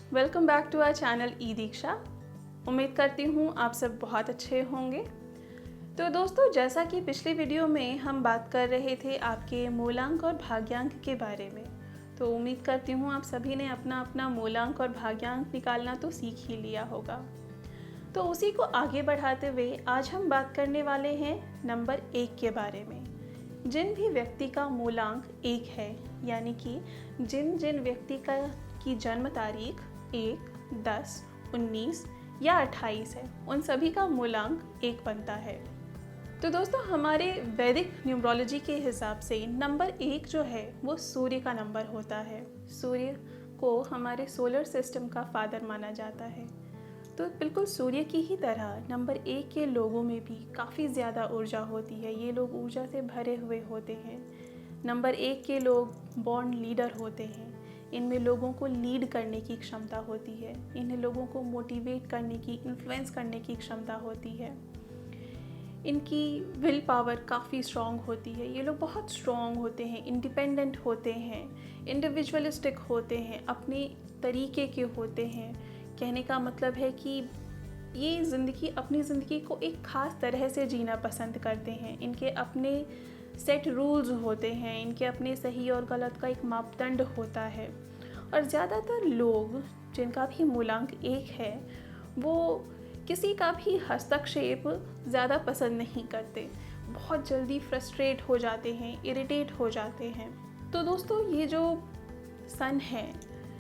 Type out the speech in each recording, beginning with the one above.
Welcome back to our channel e Diksha. उम्मीद करती हूँ आप सब बहुत अच्छे होंगे। तो दोस्तों, जैसा कि पिछली वीडियो में हम बात कर रहे थे आपके मूलांक और भाग्यांक के बारे में, तो उम्मीद करती हूँ आप सभी ने अपना अपना मूलांक और भाग्यांक निकालना तो सीख ही लिया होगा। तो उसी को आगे बढ़ाते हुए आज हम बात करने वाले हैं नंबर 1 के बारे में। जिन भी व्यक्ति का मूलांक 1 है, यानी कि जिन जिन व्यक्ति की जन्म तारीख 1, 10, 19 या 28 है, उन सभी का मूलांक 1 बनता है। तो दोस्तों, हमारे वैदिक न्यूमरोलॉजी के हिसाब से नंबर 1 जो है वो सूर्य का नंबर होता है। सूर्य को हमारे सोलर सिस्टम का फादर माना जाता है। तो बिल्कुल सूर्य की ही तरह नंबर 1 के लोगों में भी काफ़ी ज़्यादा ऊर्जा होती है। ये लोग ऊर्जा से भरे हुए होते हैं। नंबर 1 के लोग बॉर्न लीडर होते हैं। इनमें लोगों को लीड करने की क्षमता होती है। इन्हें लोगों को मोटिवेट करने की, इन्फ्लुएंस करने की क्षमता होती है। इनकी विल पावर काफ़ी स्ट्रॉन्ग होती है। ये लोग बहुत स्ट्रॉन्ग होते हैं, इंडिपेंडेंट होते हैं, इंडिविजुअलिस्टिक होते हैं, अपने तरीके के होते हैं। कहने का मतलब है कि ये अपनी ज़िंदगी को एक ख़ास तरह से जीना पसंद करते हैं। इनके अपने सेट रूल्स होते हैं, इनके अपने सही और गलत का एक मापदंड होता है। और ज़्यादातर लोग जिनका भी मूलांक 1 है, वो किसी का भी हस्तक्षेप ज़्यादा पसंद नहीं करते। बहुत जल्दी फ्रस्ट्रेट हो जाते हैं, इरिटेट हो जाते हैं। तो दोस्तों, ये जो सन है,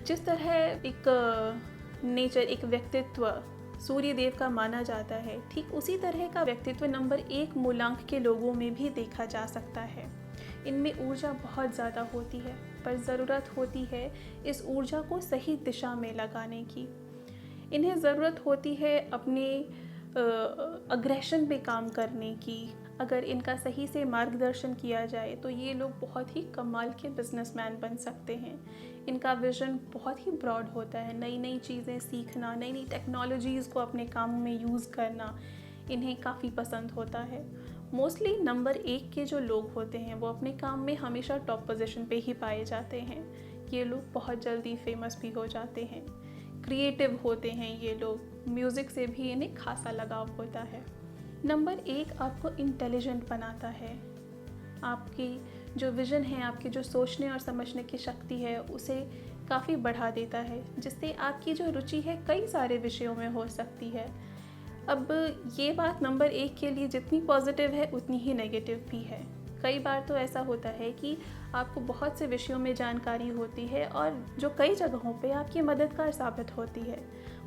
जिस तरह एक व्यक्तित्व सूर्य देव का माना जाता है, ठीक उसी तरह का व्यक्तित्व नंबर 1 मूलांक के लोगों में भी देखा जा सकता है। इनमें ऊर्जा बहुत ज़्यादा होती है, पर ज़रूरत होती है इस ऊर्जा को सही दिशा में लगाने की। इन्हें ज़रूरत होती है अपने अग्रेशन पे काम करने की। अगर इनका सही से मार्गदर्शन किया जाए तो ये लोग बहुत ही कमाल के बिजनेसमैन बन सकते हैं। इनका विज़न बहुत ही ब्रॉड होता है। नई नई चीज़ें सीखना, नई नई टेक्नोलॉजीज़ को अपने काम में यूज़ करना इन्हें काफ़ी पसंद होता है। मोस्टली नंबर 1 के जो लोग होते हैं वो अपने काम में हमेशा टॉप पोजीशन पे ही पाए जाते हैं। ये लोग बहुत जल्दी फेमस भी हो जाते हैं। क्रिएटिव होते हैं ये लोग। म्यूज़िक से भी इन्हें खासा लगाव होता है। नंबर 1 आपको इंटेलिजेंट बनाता है। आपकी जो विज़न है, आपकी जो सोचने और समझने की शक्ति है, उसे काफ़ी बढ़ा देता है, जिससे आपकी जो रुचि है कई सारे विषयों में हो सकती है। अब ये बात नंबर 1 के लिए जितनी पॉजिटिव है उतनी ही नेगेटिव भी है। कई बार तो ऐसा होता है कि आपको बहुत से विषयों में जानकारी होती है और जो कई जगहों पे आपकी मददगार साबित होती है,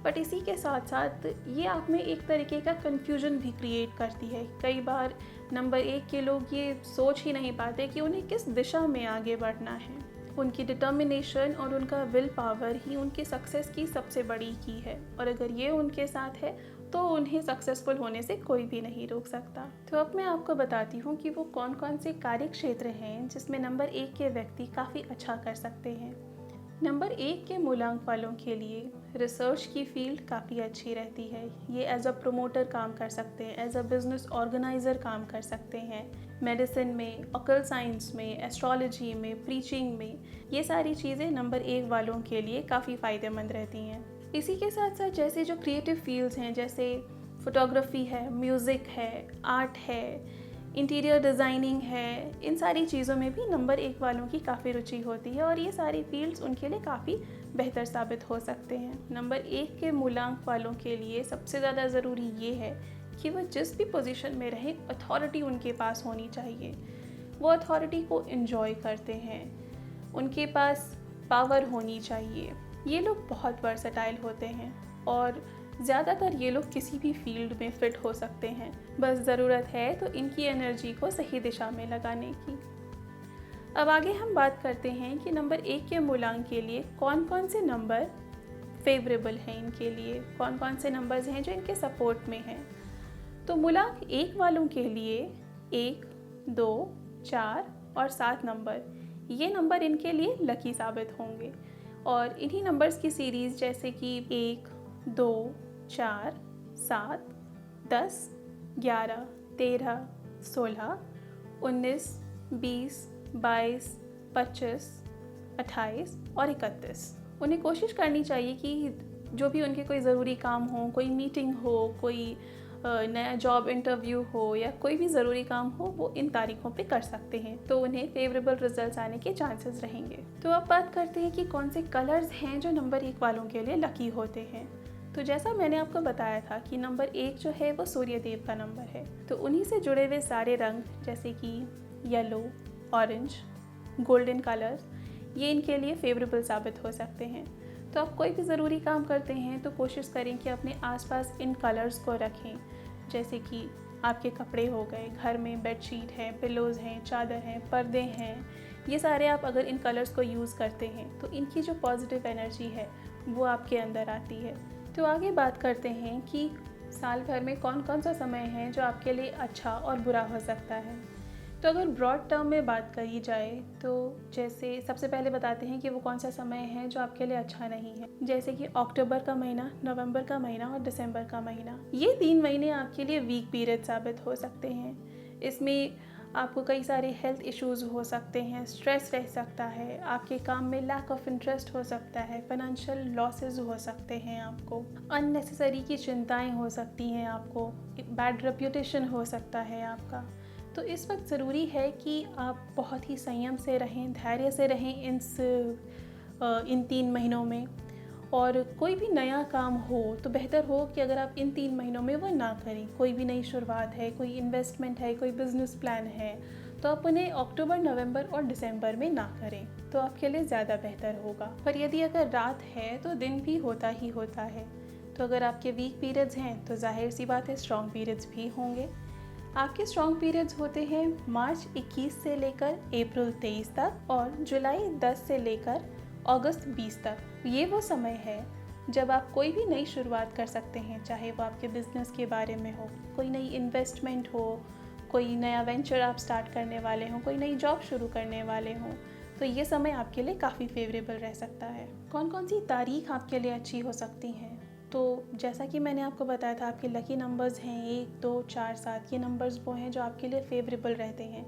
बट इसी के साथ साथ ये आप में एक तरीके का कन्फ्यूजन भी क्रिएट करती है। कई बार नंबर 1 के लोग ये सोच ही नहीं पाते कि उन्हें किस दिशा में आगे बढ़ना है। उनकी डिटर्मिनेशन और उनका विल पावर ही उनकी सक्सेस की सबसे बड़ी की है, और अगर ये उनके साथ है तो उन्हें सक्सेसफुल होने से कोई भी नहीं रोक सकता। तो अब मैं आपको बताती हूँ कि वो कौन कौन से कार्य क्षेत्र हैं जिसमें नंबर 1 के व्यक्ति काफ़ी अच्छा कर सकते हैं। नंबर 1 के मूलांक वालों के लिए रिसर्च की फील्ड काफ़ी अच्छी रहती है। ये एज अ प्रोमोटर काम कर सकते हैं, एज अ बिजनेस ऑर्गेनाइज़र काम कर सकते हैं। मेडिसिन में, ऑकल्ट साइंस में, एस्ट्रोलॉजी में, प्रीचिंग में, ये सारी चीज़ें नंबर 1 वालों के लिए काफ़ी फ़ायदेमंद रहती हैं। इसी के साथ साथ जैसे जो क्रिएटिव फील्ड्स हैं, जैसे फोटोग्राफी है, म्यूज़िक है, आर्ट है, इंटीरियर डिज़ाइनिंग है, इन सारी चीज़ों में भी नंबर 1 वालों की काफ़ी रुचि होती है और ये सारी फील्ड्स उनके लिए काफ़ी बेहतर साबित हो सकते हैं। नंबर 1 के मूलांक वालों के लिए सबसे ज़्यादा ज़रूरी ये है कि वह जिस भी पोजीशन में रहे, अथॉरिटी उनके पास होनी चाहिए। वो अथॉरिटी को एंजॉय करते हैं, उनके पास पावर होनी चाहिए। ये लोग बहुत वर्सेटाइल होते हैं और ज़्यादातर ये लोग किसी भी फील्ड में फ़िट हो सकते हैं। बस ज़रूरत है तो इनकी एनर्जी को सही दिशा में लगाने की। अब आगे हम बात करते हैं कि नंबर 1 के मूलांक के लिए कौन कौन से नंबर फेवरेबल हैं इनके लिए, कौन कौन से नंबर्स हैं जो इनके सपोर्ट में हैं। तो मूलांक 1 वालों के लिए 1, 2, 4 और 7 नंबर, ये नंबर इनके लिए लकी साबित होंगे। और इन्हीं नंबर्स की सीरीज़ जैसे कि 1, 2, 4, 7, 10, 11, 13, 16, 19, 20, 22, 25, 28 और 31, उन्हें कोशिश करनी चाहिए कि जो भी उनके कोई ज़रूरी काम हो, कोई मीटिंग हो, कोई नया जॉब इंटरव्यू हो या कोई भी ज़रूरी काम हो, वो इन तारीखों पे कर सकते हैं, तो उन्हें फेवरेबल रिजल्ट्स आने के चांसेस रहेंगे। तो अब बात करते हैं कि कौन से कलर्स हैं जो नंबर 1 वालों के लिए लकी होते हैं। तो जैसा मैंने आपको बताया था कि नंबर 1 जो है वो सूर्यदेव का नंबर है, तो उन्हीं से जुड़े हुए सारे रंग जैसे कि येलो, ऑरेंज, गोल्डन कलर्स, ये इनके लिए फेवरेबल साबित हो सकते हैं। तो आप कोई भी ज़रूरी काम करते हैं तो कोशिश करें कि अपने आसपास इन कलर्स को रखें, जैसे कि आपके कपड़े हो गए, घर में बेडशीट है, पिलोज़ हैं, चादर हैं, पर्दे हैं, ये सारे आप अगर इन कलर्स को यूज़ करते हैं तो इनकी जो पॉजिटिव एनर्जी है वो आपके अंदर आती है। तो आगे बात करते हैं कि साल भर में कौन कौन सा समय है जो आपके लिए अच्छा और बुरा हो सकता है। तो अगर ब्रॉड टर्म में बात करी जाए तो जैसे सबसे पहले बताते हैं कि वो कौन सा समय है जो आपके लिए अच्छा नहीं है, जैसे कि अक्टूबर का महीना, नवंबर का महीना और दिसंबर का महीना। ये 3 महीने आपके लिए वीक पीरियड साबित हो सकते हैं। इसमें आपको कई सारे हेल्थ इश्यूज़ हो सकते हैं, स्ट्रेस रह सकता है, आपके काम में लैक ऑफ इंटरेस्ट हो सकता है, फाइनेंशियल लॉसेस हो सकते हैं, आपको अननेसेसरी की चिंताएं हो सकती हैं, आपको बैड रेप्यूटेशन हो सकता है आपका। तो इस वक्त ज़रूरी है कि आप बहुत ही संयम से रहें, धैर्य से रहें इन 3 महीनों में। और कोई भी नया काम हो तो बेहतर हो कि अगर आप इन 3 महीनों में वो ना करें। कोई भी नई शुरुआत है, कोई इन्वेस्टमेंट है, कोई बिजनेस प्लान है, तो आप उन्हें अक्टूबर, नवंबर और दिसंबर में ना करें, तो आपके लिए ज़्यादा बेहतर होगा। पर यदि अगर रात है तो दिन भी होता ही होता है। तो अगर आपके वीक पीरियड्स हैं तो जाहिर सी बात है स्ट्रॉन्ग पीरियड्स भी होंगे। आपके स्ट्रॉन्ग पीरियड्स होते हैं मार्च 21 से लेकर अप्रैल 23 तक और जुलाई 10 से लेकर अगस्त 20 तक। ये वो समय है जब आप कोई भी नई शुरुआत कर सकते हैं, चाहे वो आपके बिजनेस के बारे में हो, कोई नई इन्वेस्टमेंट हो, कोई नया वेंचर आप स्टार्ट करने वाले हों, कोई नई जॉब शुरू करने वाले हों, तो ये समय आपके लिए काफ़ी फेवरेबल रह सकता है। कौन कौन सी तारीख आपके लिए अच्छी हो सकती हैं? तो जैसा कि मैंने आपको बताया था, आपके लकी नंबर्स हैं 1, 2, 4, 7। ये नंबर्स वो हैं जो आपके लिए फेवरेबल रहते हैं।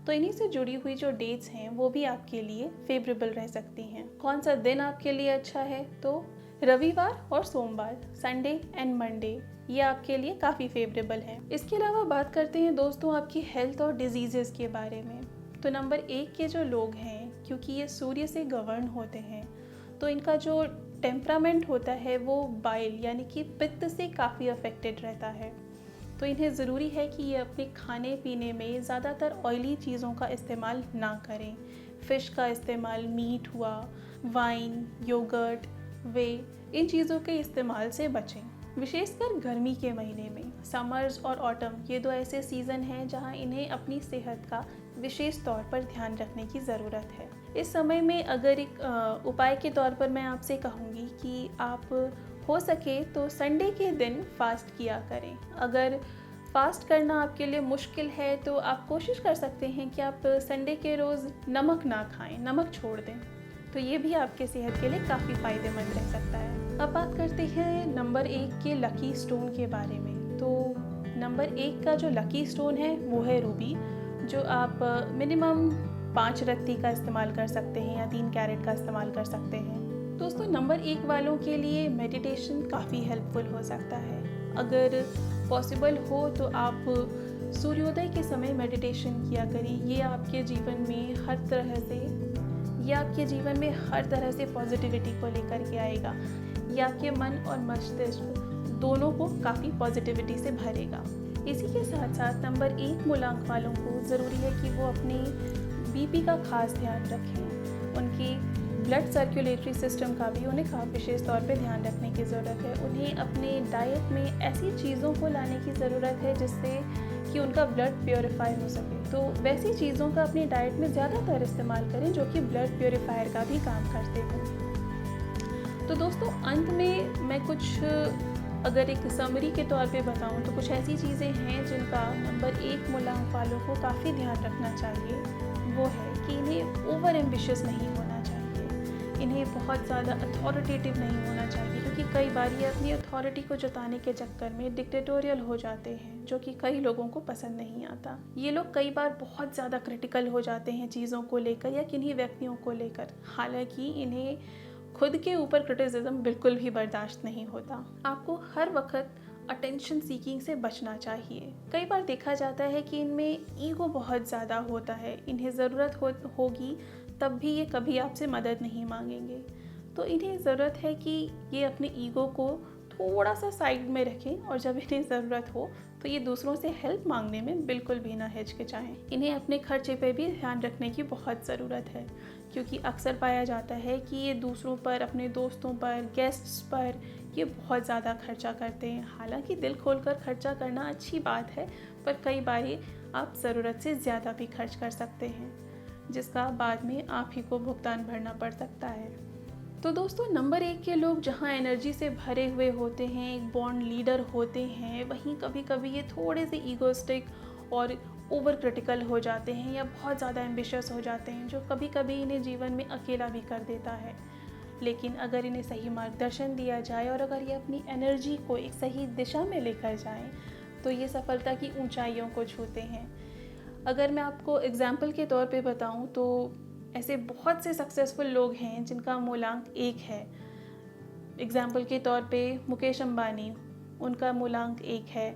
तो इन्हीं से जुड़ी हुई जो डेट्स हैं वो भी आपके लिए फेवरेबल रह सकती हैं। कौन सा दिन आपके लिए अच्छा है? तो रविवार और सोमवार, संडे एंड मंडे, ये आपके लिए काफ़ी फेवरेबल है। इसके अलावा बात करते हैं दोस्तों आपकी हेल्थ और डिजीज़ेस के बारे में। तो नंबर 1 के जो लोग हैं, क्योंकि ये सूर्य से गवर्न होते हैं, तो इनका जो टेम्परामेंट होता है वो बाइल यानी कि पित्त से काफ़ी अफेक्टेड रहता है। तो इन्हें ज़रूरी है कि ये अपने खाने पीने में ज़्यादातर ऑयली चीज़ों का इस्तेमाल ना करें। फ़िश का इस्तेमाल, मीट हुआ, वाइन, योगर्ट, वे, इन चीज़ों के इस्तेमाल से बचें। विशेषकर गर्मी के महीने में, समर्स और ऑटम, ये 2 ऐसे सीज़न हैं जहां इन्हें अपनी सेहत का विशेष तौर पर ध्यान रखने की ज़रूरत है। इस समय में अगर एक उपाय के तौर पर मैं आपसे कहूँगी कि आप हो सके तो संडे के दिन फास्ट किया करें। अगर फास्ट करना आपके लिए मुश्किल है तो आप कोशिश कर सकते हैं कि आप संडे के रोज़ नमक ना खाएं, नमक छोड़ दें, तो ये भी आपके सेहत के लिए काफ़ी फ़ायदेमंद रह सकता है। अब बात करते हैं नंबर 1 के लकी स्टोन के बारे में। तो नंबर 1 का जो लकी स्टोन है वो है रूबी, जो आप मिनिमम 5 रत्ती का इस्तेमाल कर सकते हैं या 3 कैरेट का इस्तेमाल कर सकते हैं। दोस्तों नंबर 1 वालों के लिए मेडिटेशन काफ़ी हेल्पफुल हो सकता है। अगर पॉसिबल हो तो आप सूर्योदय के समय मेडिटेशन किया करें। ये आपके जीवन में हर तरह से पॉजिटिविटी को लेकर के आएगा। ये आपके मन और मस्तिष्क दोनों को काफ़ी पॉजिटिविटी से भरेगा। इसी के साथ साथ नंबर 1 मूलांक वालों को ज़रूरी है कि वो अपने बीपी का खास ध्यान रखें। उनकी ब्लड सर्कुलेटरी सिस्टम का भी उन्हें विशेष तौर पे ध्यान रखने की ज़रूरत है। उन्हें अपने डाइट में ऐसी चीज़ों को लाने की ज़रूरत है जिससे कि उनका ब्लड प्योरीफाई हो सके। तो वैसी चीज़ों का अपनी डाइट में ज़्यादातर इस्तेमाल करें जो कि ब्लड प्योरीफायर का भी काम करते हों। तो दोस्तों अंत में मैं कुछ अगर एक समरी के तौर पे बताऊं तो कुछ ऐसी चीज़ें हैं जिनका नंबर 1 मूलांक वालों को काफ़ी ध्यान रखना चाहिए। वो है कि इन्हें ओवर एम्बिशियस नहीं होना चाहिए, इन्हें बहुत ज़्यादा अथॉरिटेटिव नहीं होना चाहिए, क्योंकि कई बार ये अपनी अथॉरिटी को जताने के चक्कर में डिक्टेटोरियल हो जाते हैं, जो कि कई लोगों को पसंद नहीं आता। ये लोग कई बार बहुत ज़्यादा क्रिटिकल हो जाते हैं चीज़ों को लेकर या किन्हीं व्यक्तियों को लेकर। हालांकि इन्हें खुद के ऊपर क्रिटिसिज्म बिल्कुल भी बर्दाश्त नहीं होता। आपको हर वक्त अटेंशन सीकिंग से बचना चाहिए। कई बार देखा जाता है कि इनमें ईगो बहुत ज़्यादा होता है, इन्हें ज़रूरत होगी तब भी ये कभी आपसे मदद नहीं मांगेंगे। तो इन्हें ज़रूरत है कि ये अपने ईगो को थोड़ा सा साइड में रखें और जब इन्हें ज़रूरत हो तो ये दूसरों से हेल्प मांगने में बिल्कुल भी ना हिचकिचाएं। इन्हें अपने खर्चे पे भी ध्यान रखने की बहुत ज़रूरत है, क्योंकि अक्सर पाया जाता है कि ये दूसरों पर, अपने दोस्तों पर, गेस्ट्स पर ये बहुत ज़्यादा खर्चा करते हैं। हालांकि दिल खोलकर खर्चा करना अच्छी बात है, पर कई बार आप ज़रूरत से ज़्यादा भी खर्च कर सकते हैं, जिसका बाद में आप ही को भुगतान भरना पड़ सकता है। तो दोस्तों, नंबर 1 के लोग जहाँ एनर्जी से भरे हुए होते हैं, एक बॉन्ड लीडर होते हैं, वहीं कभी कभी ये थोड़े से ईगोस्टिक और ओवर क्रिटिकल हो जाते हैं या बहुत ज़्यादा एम्बिशियस हो जाते हैं, जो कभी कभी इन्हें जीवन में अकेला भी कर देता है। लेकिन अगर इन्हें सही मार्गदर्शन दिया जाए और अगर ये अपनी एनर्जी को एक सही दिशा में लेकर जाएं, तो ये सफलता की ऊंचाइयों को छूते हैं। अगर मैं आपको एग्जाम्पल के तौर पे बताऊं तो ऐसे बहुत से सक्सेसफुल लोग हैं जिनका मूलांक 1 है। एग्जाम्पल के तौर पे मुकेश अंबानी, उनका मूलांक 1 है।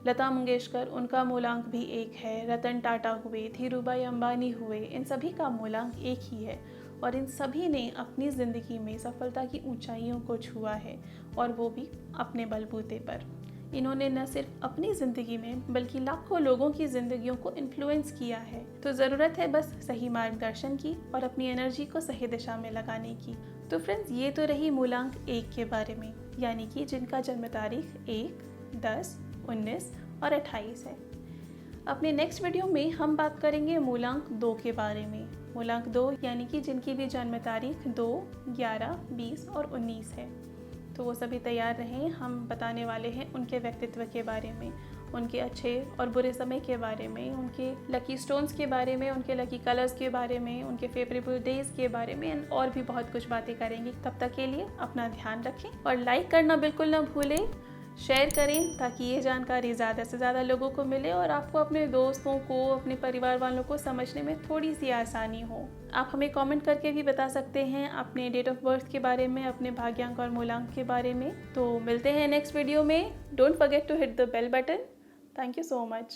लता मंगेशकर, उनका मूलांक भी 1 है। रतन टाटा हुए, धीरूभाई अंबानी हुए, इन सभी का मूलांक 1 ही है और इन सभी ने अपनी ज़िंदगी में सफलता की ऊंचाइयों को छुआ है, और वो भी अपने बलबूते पर। इन्होंने न सिर्फ अपनी ज़िंदगी में बल्कि लाखों लोगों की ज़िंदगियों को इन्फ्लुएंस किया है। तो ज़रूरत है बस सही मार्गदर्शन की और अपनी एनर्जी को सही दिशा में लगाने की। तो फ्रेंड्स, ये तो रही मूलांक 1 के बारे में, यानी कि जिनका जन्म तारीख 1, 10, 19 और 28 है। अपने नेक्स्ट वीडियो में हम बात करेंगे मूलांक 2 के बारे में। मूलांक 2 यानी कि जिनकी भी जन्म तारीख 2, 11, 20 और 19 है। तो वो सभी तैयार रहें, हम बताने वाले हैं उनके व्यक्तित्व के बारे में, उनके अच्छे और बुरे समय के बारे में, उनके लकी स्टोन्स के बारे में, उनके लकी कलर्स के बारे में, उनके फेवरेबल डेज के बारे में और भी बहुत कुछ बातें करेंगे। तब तक के लिए अपना ध्यान रखें और लाइक करना बिल्कुल ना भूलें, शेयर करें ताकि ये जानकारी ज़्यादा से ज़्यादा लोगों को मिले और आपको अपने दोस्तों को, अपने परिवार वालों को समझने में थोड़ी सी आसानी हो। आप हमें कमेंट करके भी बता सकते हैं अपने डेट ऑफ बर्थ के बारे में, अपने भाग्यांक और मूलांक के बारे में। तो मिलते हैं नेक्स्ट वीडियो में। Don't forget to hit the bell button. Thank you so much.